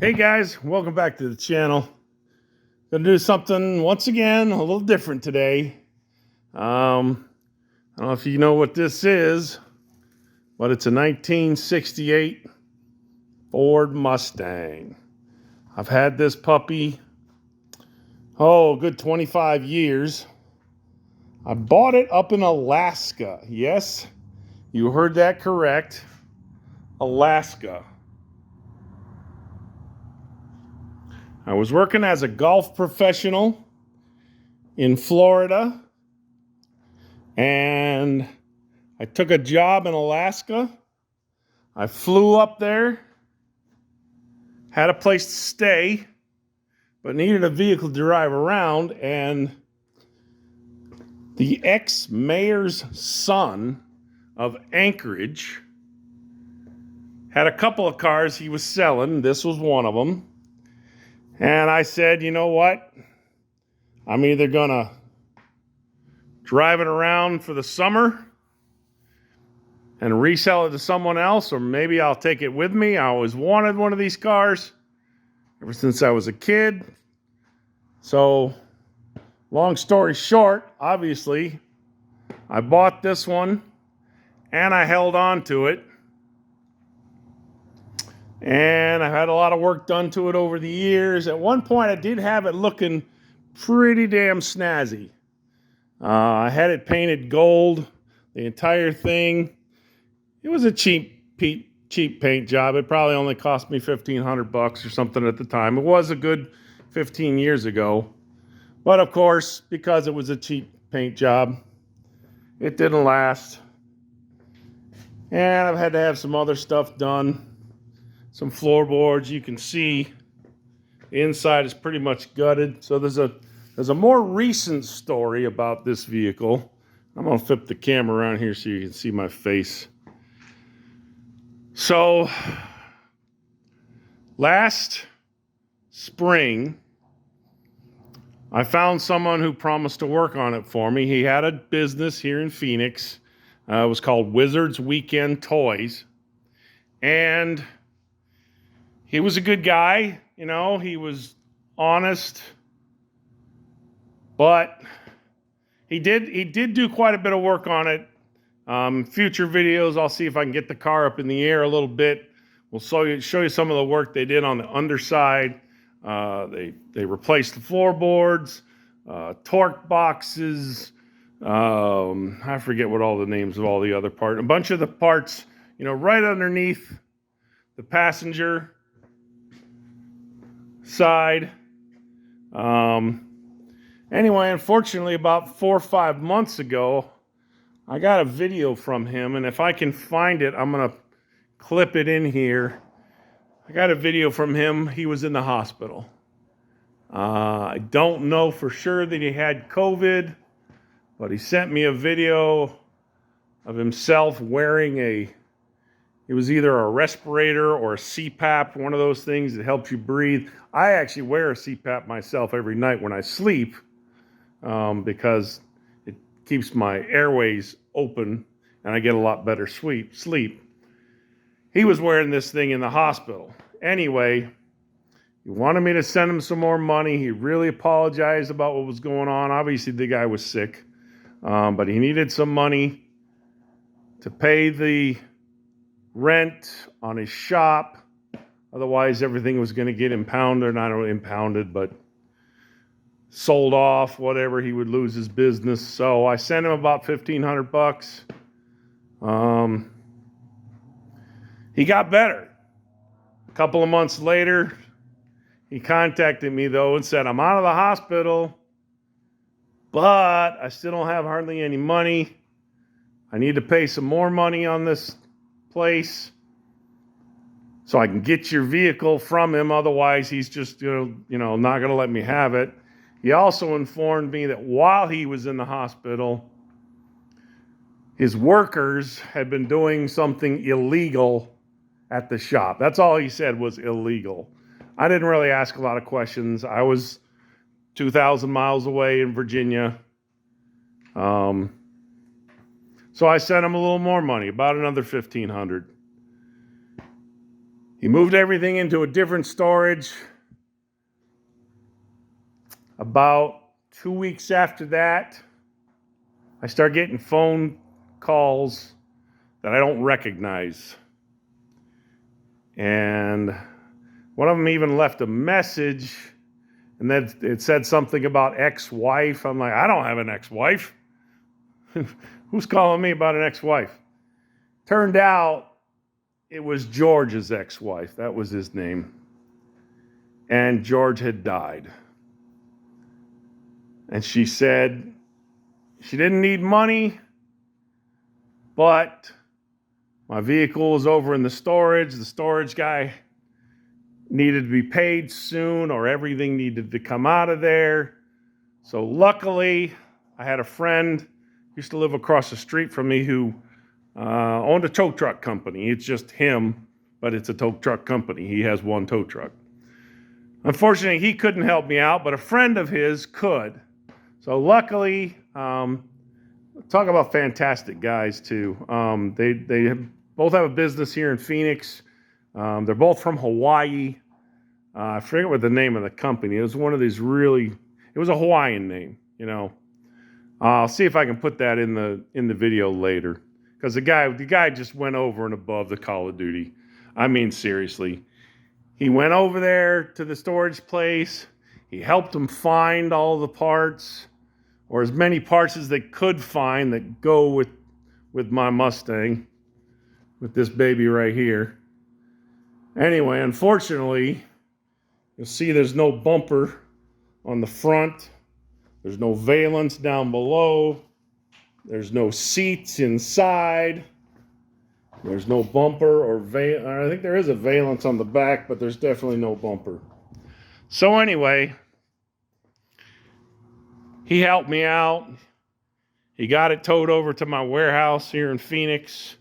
Hey guys, welcome back to the channel. Gonna do something once again a little different today. I don't know if you know what this is, but it's a 1968 Ford Mustang. I've had this puppy, a good 25 years. I bought it up in Alaska. Yes, you heard that correct. Alaska. I was working as a golf professional in Florida, and I took a job in Alaska. I flew up there, had a place to stay, but needed a vehicle to drive around. And the ex-mayor's son of Anchorage had a couple of cars he was selling. This was one of them. And I said, you know what? I'm either going to drive it around for the summer and resell it to someone else, or maybe I'll take it with me. I always wanted one of these cars ever since I was a kid. So, long story short, obviously, I bought this one and I held on to it. And I've had a lot of work done to it over the years. At one point, I did have it looking pretty damn snazzy. I had it painted gold, the entire thing. It was a cheap paint job. It probably only cost me $1,500 or something at the time. It was a good 15 years ago. But of course, because it was a cheap paint job, it didn't last. And I've had to have some other stuff done. Some floorboards. You can see the inside is pretty much gutted. So there's a more recent story about this vehicle. I'm going to flip the camera around here so you can see my face. So last spring, I found someone who promised to work on it for me. He had a business here in Phoenix. It was called Wizards Weekend Toys. And he was a good guy, you know, he was honest, but he did do quite a bit of work on it. Future videos, I'll see if I can get the car up in the air a little bit. We'll show you some of the work they did on the underside. They replaced the floorboards, torque boxes. I forget what all the names of all the other parts. A bunch of the parts, you know, right underneath the passenger side. Anyway, unfortunately, about 4 or 5 months ago, I got a video from him, and if I can find it, I'm going to clip it in here. I got a video from him. He was in the hospital. I don't know for sure that he had COVID, but he sent me a video of himself wearing it was either a respirator or a CPAP, one of those things that helps you breathe. I actually wear a CPAP myself every night when I sleep because it keeps my airways open and I get a lot better sleep. He was wearing this thing in the hospital. Anyway, he wanted me to send him some more money. He really apologized about what was going on. Obviously, the guy was sick, but he needed some money to pay the rent on his shop. Otherwise, everything was going to get impounded. Not impounded, but sold off, whatever. He would lose his business. So I sent him about $1,500. He got better. A couple of months later, he contacted me, though, and said, I'm out of the hospital, but I still don't have hardly any money. I need to pay some more money on this place so I can get your vehicle from him. Otherwise, he's just not going to let me have it. He also informed me that while he was in the hospital, his workers had been doing something illegal at the shop. That's all he said was illegal. I didn't really ask a lot of questions. I was 2,000 miles away in Virginia. So I sent him a little more money, about another $1,500. He moved everything into a different storage. About 2 weeks after that, I start getting phone calls that I don't recognize. And one of them even left a message, and then it said something about ex-wife. I'm like, I don't have an ex-wife. Who's calling me about an ex-wife? Turned out it was George's ex-wife. That was his name. And George had died. And she said she didn't need money, but my vehicle was over in the storage. The storage guy needed to be paid soon, or everything needed to come out of there. So luckily, I had a friend, used to live across the street from me, who owned a tow truck company. It's just him, but it's a tow truck company. He has one tow truck. Unfortunately, he couldn't help me out, but a friend of his could. So luckily, talk about fantastic guys too. They both have a business here in Phoenix. They're both from Hawaii. I forget what the name of the company. It was one of these it was a Hawaiian name, you know. I'll see if I can put that in the video later. Because the guy just went over and above the Call of Duty. I mean, seriously. He went over there to the storage place. He helped them find all the parts, or as many parts as they could find that go with my Mustang, with this baby right here. Anyway, unfortunately, you'll see there's no bumper on the front. There's no valance down below. There's no seats inside. There's no bumper or I think there is a valance on the back, but there's definitely no bumper. So anyway, he helped me out. He got it towed over to my warehouse here in Phoenix.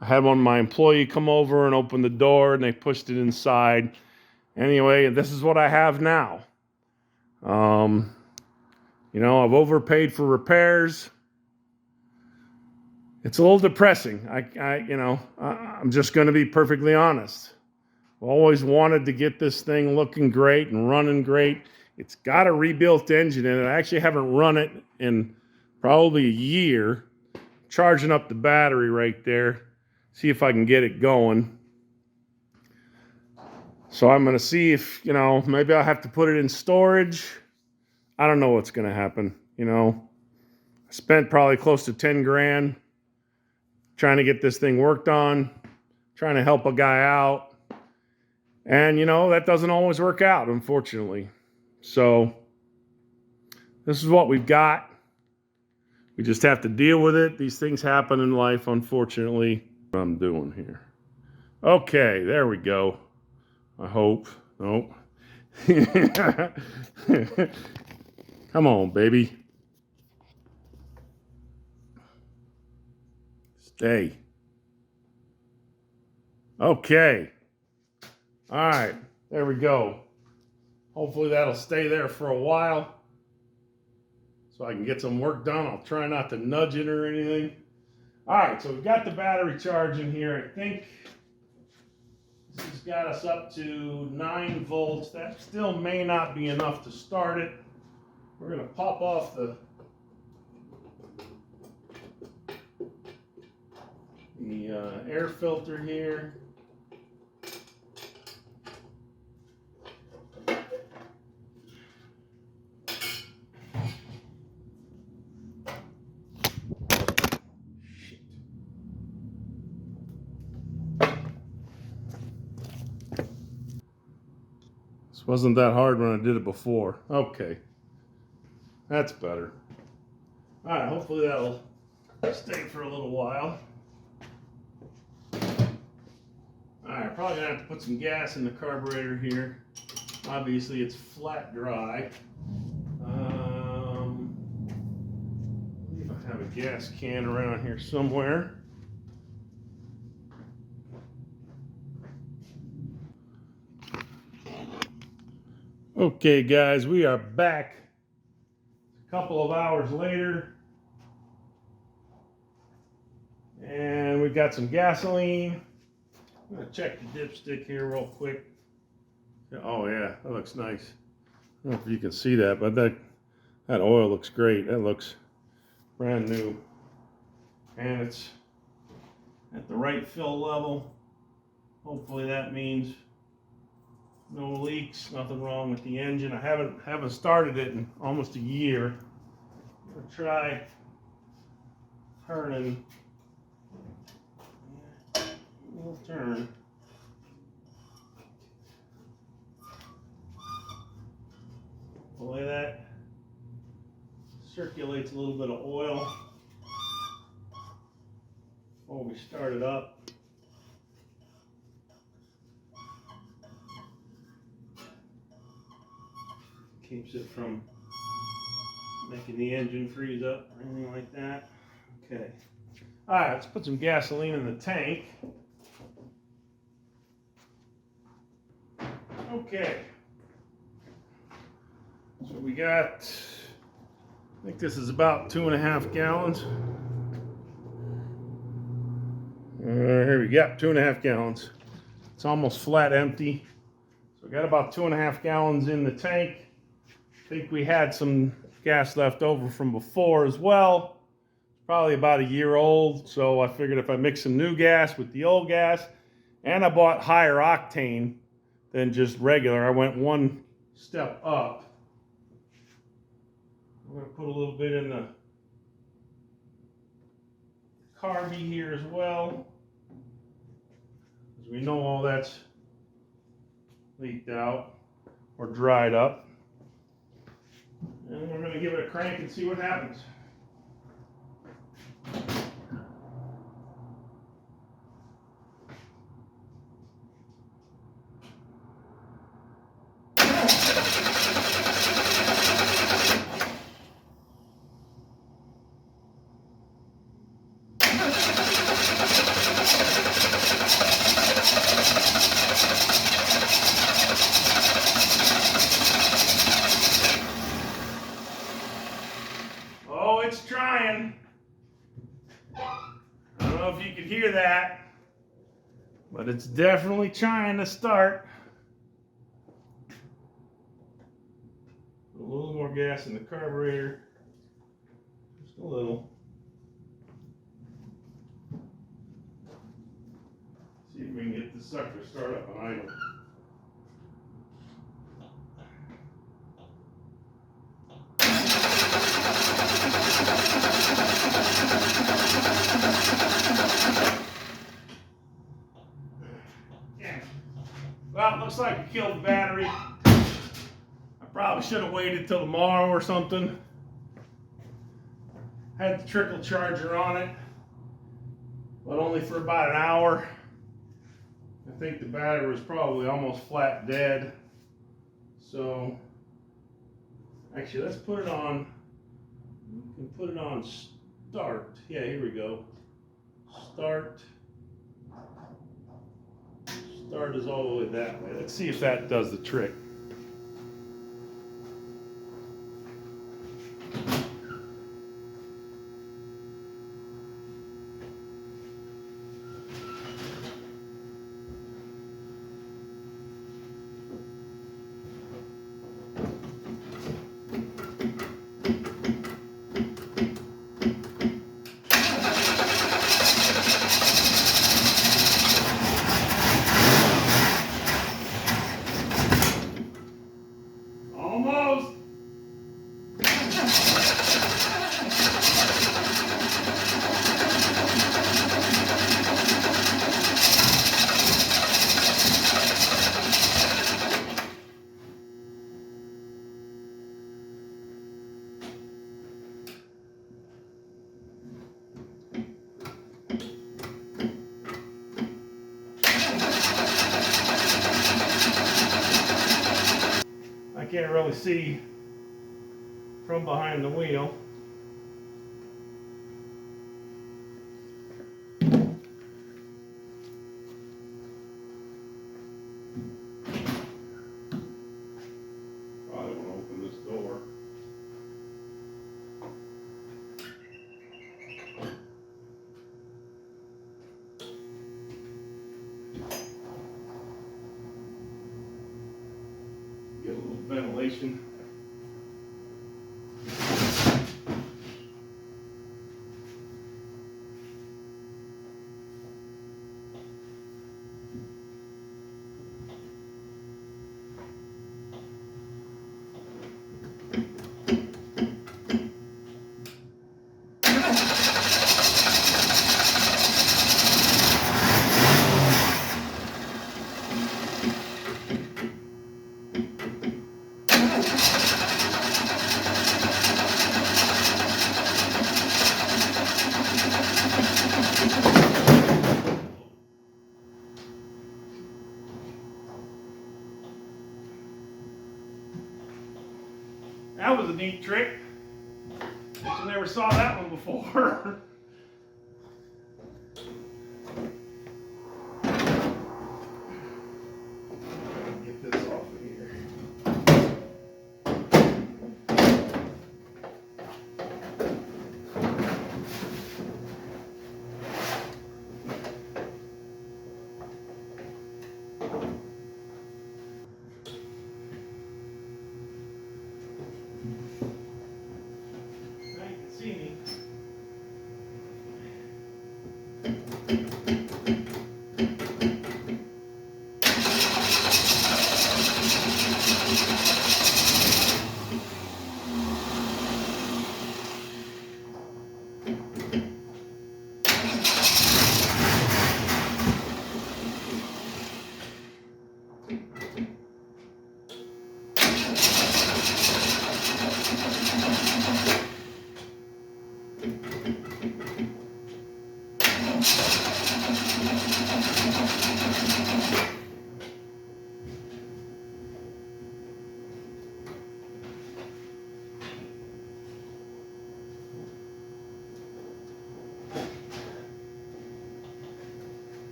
I had one of my employees come over and open the door, and they pushed it inside. Anyway, this is what I have now. You know, I've overpaid for repairs. It's a little depressing. I'm just going to be perfectly honest. I've always wanted to get this thing looking great and running great. It's got a rebuilt engine in it. I actually haven't run it in probably a year. Charging up the battery right there. See if I can get it going. So I'm going to see if, maybe I'll have to put it in storage. I don't know what's going to happen. I spent probably close to 10 grand trying to get this thing worked on, trying to help a guy out. And, that doesn't always work out, unfortunately. So this is what we've got. We just have to deal with it. These things happen in life, unfortunately. What I'm doing here. Okay, there we go. I hope. Nope. Come on, baby. Stay. Okay. All right, there we go. Hopefully that'll stay there for a while so I can get some work done. I'll try not to nudge it or anything. All right, so we've got the battery charge in here. I think this has got us up to 9 volts. That still may not be enough to start it. We're going to pop off the air filter here. This wasn't that hard when I did it before. Okay. That's better. All right, hopefully that'll stay for a little while. All right, probably gonna have to put some gas in the carburetor here. Obviously, it's flat dry. If I have a gas can around here somewhere. Okay, guys, we are back. A couple of hours later, and we've got some gasoline. I'm gonna check the dipstick here real quick. Oh yeah, that looks nice. I don't know if you can see that, but that oil looks great. That looks brand new. And it's at the right fill level. Hopefully that means no leaks, nothing wrong with the engine. I haven't started it in almost a year. I'm gonna try turning. We'll turn. Hopefully that circulates a little bit of oil before we start it up. Keeps it from making the engine freeze up or anything like that. Okay. All right, let's put some gasoline in the tank. Okay. So we got, I think this is about 2.5 gallons. Here we go, 2.5 gallons. It's almost flat empty. So we got about 2.5 gallons in the tank. I think we had some gas left over from before as well. Probably about a year old. So I figured if I mix some new gas with the old gas, and I bought higher octane than just regular, I went one step up. I'm going to put a little bit in the carby here as well, because we know all that's leaked out or dried up. And we're going to give it a crank and see what happens. Oh, it's trying. I don't know if you could hear that, but it's definitely trying to start. A little more gas in the carburetor. Just a little. See if we can get this sucker to start up on idle. Well, it looks like we killed the battery. I probably should have waited till tomorrow or something. Had the trickle charger on it, but only for about an hour. I think the battery was probably almost flat dead. So, actually, let's put it on. We can put it on start. Yeah, here we go. Start. Start is all the way that way. Let's see if that does the trick. Almost. I can't really see from behind the wheel. Probably want to open this door. ventilation. That was a neat trick. I never saw that one before. Get this off of here. Now you can see me.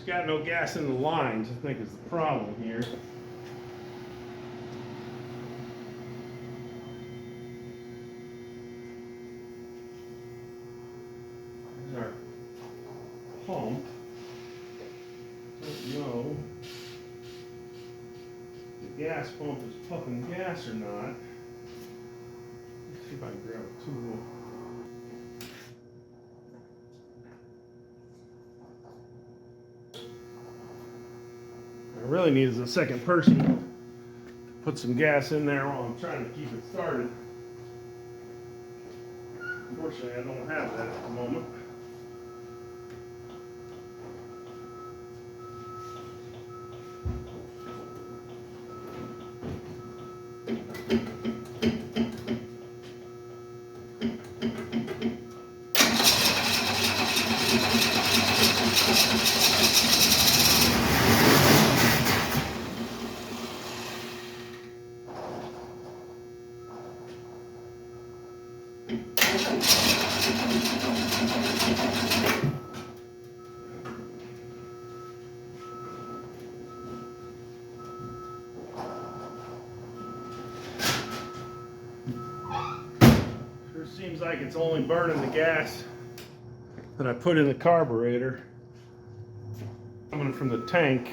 Got no gas in the lines, I think is the problem here. There's our pump. Don't know if the gas pump is pumping gas or not. Let's see if I can grab a tool. I really need is a second person to put some gas in there while I'm trying to keep it started. Unfortunately, I don't have that at the moment. Sure seems like it's only burning the gas that I put in the carburetor coming from the tank.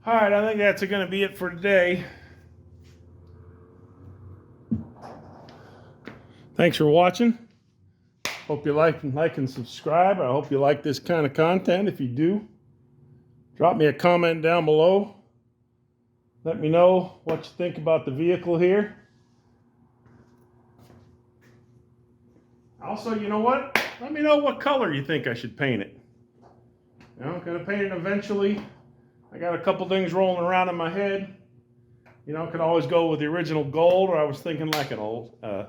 All right, I think that's going to be it for today. Thanks for watching. Hope you like and subscribe. I hope you like this kind of content. If you do, drop me a comment down below. Let me know what you think about the vehicle here. Also, you know what? Let me know what color you think I should paint it. You know, I'm going to paint it eventually. I got a couple things rolling around in my head. You know, could always go with the original gold, or I was thinking like an old, I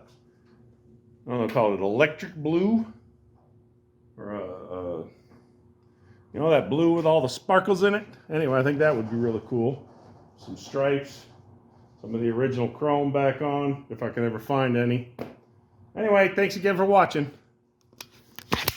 don't know, call it electric blue, or you know, that blue with all the sparkles in it. Anyway, I think that would be really cool. some stripes, some of the original chrome back on, if I can ever find any. Anyway, thanks again for watching.